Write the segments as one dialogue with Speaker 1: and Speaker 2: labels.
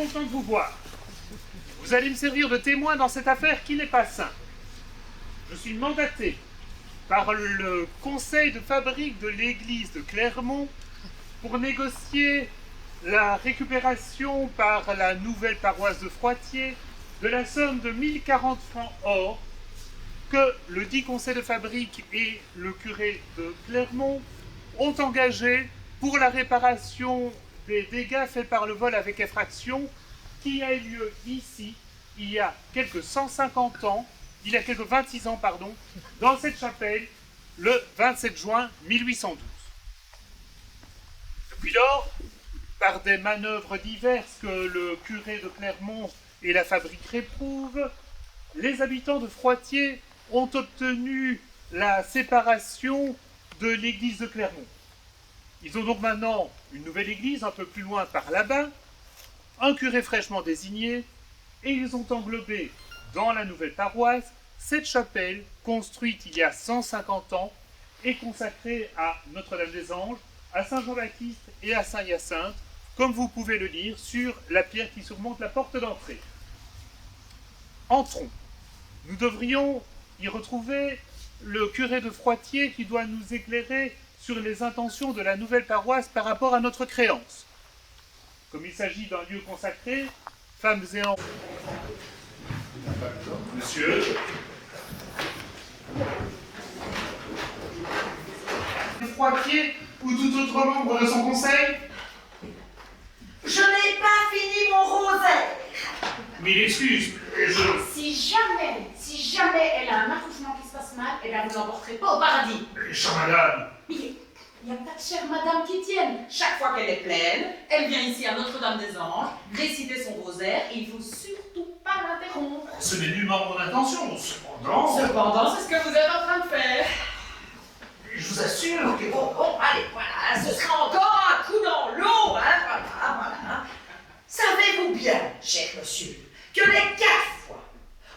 Speaker 1: Content de vous voir. Vous allez me servir de témoin dans cette affaire qui n'est pas simple. Je suis mandaté par le conseil de fabrique de l'église de Clermont pour négocier la récupération par la nouvelle paroisse de Froitiers de la somme de 1040 francs or que le dit conseil de fabrique et le curé de Clermont ont engagé pour la réparation des dégâts faits par le vol avec effraction qui a eu lieu ici il y a quelques 150 ans, il y a quelques 26 ans, pardon, dans cette chapelle, le 27 juin 1812. Depuis lors, par des manœuvres diverses que le curé de Clermont et la fabrique réprouvent, les habitants de Froitiers ont obtenu la séparation de l'église de Clermont. Ils ont donc maintenant une nouvelle église un peu plus loin par là-bas, un curé fraîchement désigné, et ils ont englobé dans la nouvelle paroisse cette chapelle construite il y a 150 ans et consacrée à Notre-Dame-des-Anges, à Saint-Jean-Baptiste et à Saint-Hyacinthe, comme vous pouvez le lire sur la pierre qui surmonte la porte d'entrée. Entrons. Nous devrions y retrouver le curé de Froitiers qui doit nous éclairer sur les intentions de la nouvelle paroisse par rapport à notre créance. Comme il s'agit d'un lieu consacré, femmes et enfants. Monsieur. Froitiers ou tout autre membre de son conseil?
Speaker 2: Je n'ai pas fini mon rosaire.
Speaker 1: Mille excuses,
Speaker 3: Si jamais elle a un accouchement qui se passe mal, eh bien vous l'emporterez pas au paradis.
Speaker 1: Chère madame.
Speaker 3: Il n'y a pas de chère madame qui tienne. Chaque fois qu'elle est pleine, elle vient ici à Notre-Dame-des-Anges, réciter son rosaire, et il ne faut surtout pas l'interrompre.
Speaker 1: Ce n'est nullement mon intention, cependant.
Speaker 3: Cependant, c'est ce que vous êtes en train de faire.
Speaker 1: Je vous assure que...
Speaker 2: Bon, allez, voilà, ce sera encore un coup dans l'eau, hein, voilà. Savez-vous bien, cher monsieur, que les 4 fois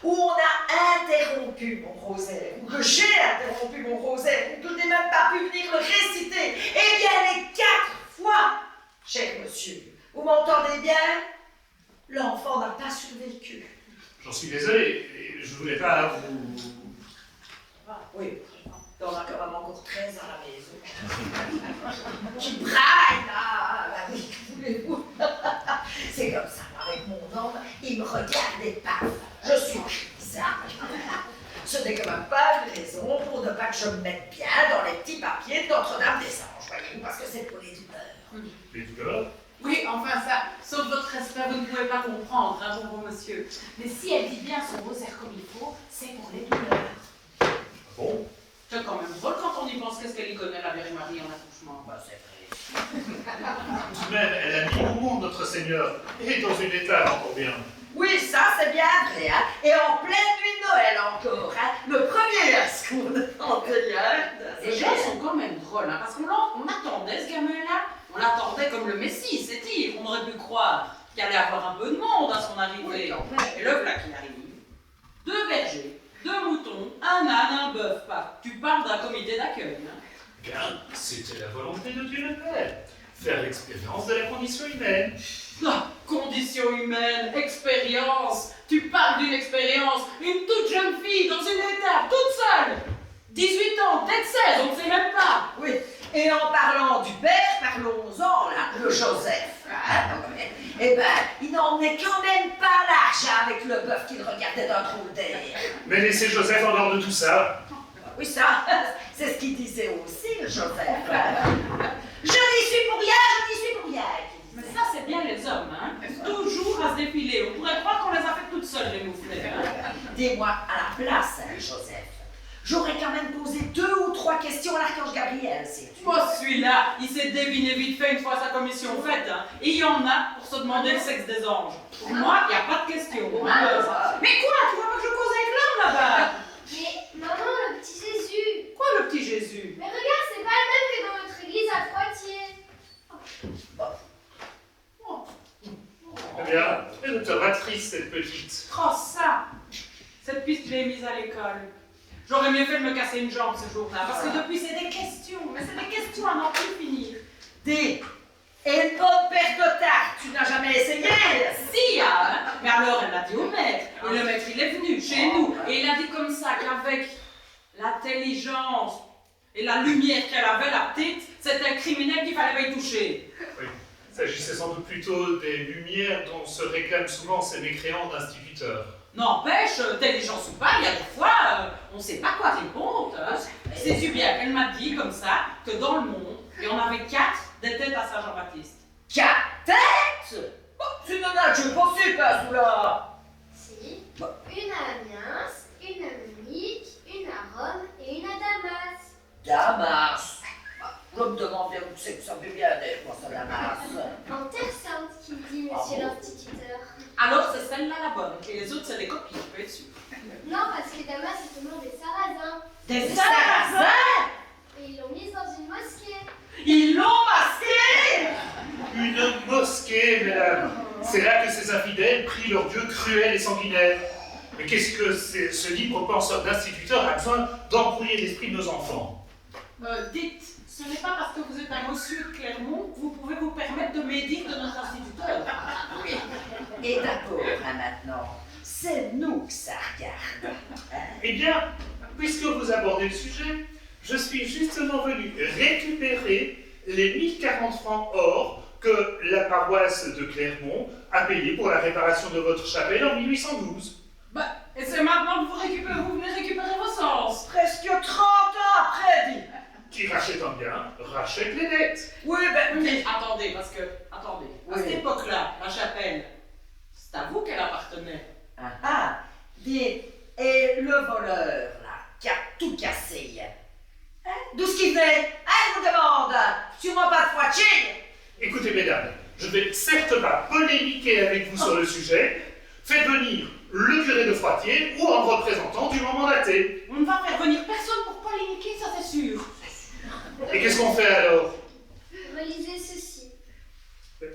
Speaker 2: où on a interrompu mon rosaire, ou que j'ai interrompu mon rosaire, ou que je n'ai même pas pu venir le réciter, eh bien les 4 fois, cher monsieur, vous m'entendez bien? L'enfant n'a pas survécu.
Speaker 1: J'en suis désolé, je ne voulais pas vous...
Speaker 2: Oui, on a quand même encore 13 à la maison. Qui braille là, oui, voulez-vous? C'est comme ça, avec mon homme, il me regarde et paf, je suis bizarre. Ce n'est quand même pas une raison pour ne pas que je me mette bien dans les petits papiers de Notre-Dame-des-Anges, voyez-vous, parce que c'est pour les douleurs.
Speaker 1: Les douleurs?
Speaker 3: Oui, enfin ça, sauf votre respect, vous ne pouvez pas comprendre, hein, bon monsieur. Mais si elle dit bien son rosaire comme il faut, c'est pour les douleurs.
Speaker 1: Ah bon?
Speaker 3: C'est quand même drôle quand on y pense qu'est-ce qu'elle y connaît, la Vierge Marie, en accouchement.
Speaker 2: Bah, c'est vrai.
Speaker 1: Tout de même, elle a mis au monde notre Seigneur, et dans une état encore bien.
Speaker 2: Oui, ça c'est bien vrai, hein. Et en pleine nuit de Noël encore, hein. Le premier à ce qu'on antérieur.
Speaker 3: Les gens sont quand même drôles, hein, parce qu'on attendait ce gamin-là, on l'attendait comme le Messie, c'est dire, on aurait pu croire qu'il allait avoir un peu de monde à son arrivée. Et le voilà qui arrive. 2 bergers, 2 moutons, un âne, un bœuf, pas. Tu parles d'un comité d'accueil, hein.
Speaker 1: Bien, c'était la volonté de Dieu le Père. Faire l'expérience de la condition humaine.
Speaker 3: Ah, condition humaine, expérience. Tu parles d'une expérience, une toute jeune fille dans une étape, toute seule. 18 ans, peut-être 16, on ne sait même pas.
Speaker 2: Oui, et en parlant du père, parlons-en, là, le Joseph. Hein. Eh ben, il n'en est quand même pas large avec le bœuf qu'il regardait d'un trou d'air.
Speaker 1: Mais laissez Joseph en dehors de tout ça.
Speaker 2: Oui, ça, c'est ce qu'il disait aussi, le Joseph. Je n'y suis pour rien,
Speaker 3: Mais ça, c'est bien les hommes, hein. Toujours à se défiler. On pourrait croire qu'on les a fait toutes seules, les mouflets. Hein.
Speaker 2: Dis-moi, à la place, hein, Joseph, j'aurais quand même posé 2 ou 3 questions à l'archange Gabriel, c'est tout.
Speaker 3: Moi, celui-là, il s'est deviné vite fait une fois sa commission faite, hein. Et il y en a pour se demander le sexe des anges. Pour moi, il n'y a pas de question. Mais quoi? Tu vois pas que je cause avec l'homme, là-bas?
Speaker 4: Mais maman, le petit Jésus.
Speaker 3: Quoi, le petit Jésus?
Speaker 4: Mais regarde, c'est pas le même que dans notre église à Froitiers.
Speaker 1: Eh bien, elle ne te rend triste, cette petite.
Speaker 3: Oh, ça! Cette piste, je l'ai mise à l'école. J'aurais mieux fait de me casser une jambe ce jour-là, parce que depuis, c'est des questions, mais c'est des questions à n'en plus finir.
Speaker 2: Dis, et une bonne paire de tartes, tu n'as jamais essayé?
Speaker 3: Si, l'intelligence et la lumière qu'elle avait, la petite, c'était un criminel qu'il fallait pas y toucher.
Speaker 1: Oui. Il s'agissait sans doute plutôt des lumières dont se réclament souvent ces mécréants d'instituteurs.
Speaker 3: N'empêche, intelligence ou pas, il y a des fois, on sait pas quoi répondre. Hein. Sais-tu bien qu'elle m'a dit comme ça que dans le monde, il y en avait 4 des têtes à Saint-Jean-Baptiste.
Speaker 2: 4 têtes? Tu n'en as que pas su, pas là.
Speaker 4: Si. Une à Amiens, une à Munich, une à Rome et une à Damas.
Speaker 2: Damas. Je me demande bien où c'est que ça veut bien être, moi, ça, Damas.
Speaker 4: En Terre Sainte, qui dit, monsieur l'instituteur.
Speaker 3: Alors c'est celle-là la bonne, et les autres c'est des copies, je peux être sûre.
Speaker 4: Non, parce que Damas est au nom des Sarrasins.
Speaker 2: Des Sarrasins?
Speaker 4: Et ils l'ont mise dans une mosquée.
Speaker 3: Ils l'ont masqué!
Speaker 1: Une mosquée, mesdames. C'est là que ces infidèles prient leur Dieu cruel et sanguinaire. Mais qu'est-ce que ce libre penseur d'instituteur a besoin d'embrouiller l'esprit de nos enfants?
Speaker 3: Dites, ce n'est pas parce que vous êtes un monsieur de Clermont que vous pouvez vous permettre de médire de notre instituteur.
Speaker 2: Oui. Et d'abord, maintenant, c'est nous que ça regarde.
Speaker 1: Eh bien, puisque vous abordez le sujet, je suis justement venu récupérer les 1040 francs or que la paroisse de Clermont a payé pour la réparation de votre chapelle en 1812.
Speaker 3: Bah, et c'est maintenant que vous venez récupérer vos sens.
Speaker 2: Presque 30 ans après, dit.
Speaker 1: Qui rachète un bien, rachète les dettes.
Speaker 2: Oui, ben,
Speaker 3: Mais attendez, parce que, attendez, à
Speaker 2: Oui.
Speaker 3: cette époque-là, la chapelle, c'est à vous qu'elle appartenait.
Speaker 2: ah, dit, et le voleur, là, qui a tout cassé, hein? D'où ce qu'il venait? Je vous demande, sûrement pas de foitier.
Speaker 1: Écoutez, mesdames, je ne vais certes pas polémiquer avec vous sur le sujet. Faites venir le curé de Froitiers ou un représentant du moment mandaté.
Speaker 3: On ne va faire venir personne pour polémiquer, ça c'est sûr.
Speaker 1: Et qu'est-ce qu'on fait alors?
Speaker 4: Relisez ceci.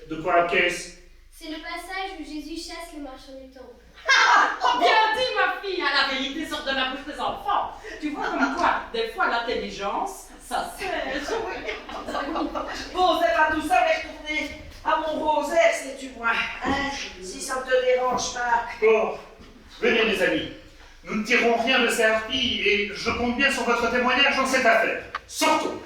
Speaker 1: De quoi qu'est-ce?
Speaker 4: C'est le passage où Jésus chasse les marchands du temple.
Speaker 3: Oh, bien dit, ma fille, hein, la vérité sort de la bouche des enfants. Tu vois comme quoi, des fois, l'intelligence, ça sert.
Speaker 2: Bon, c'est pas tout ça, mais retourner à mon rosaire, sais-tu moi, hein, si ça ne te dérange pas.
Speaker 1: Bon, venez mes amis. Nous ne tirerons rien de ces harpies et je compte bien sur votre témoignage dans cette affaire. Sortons.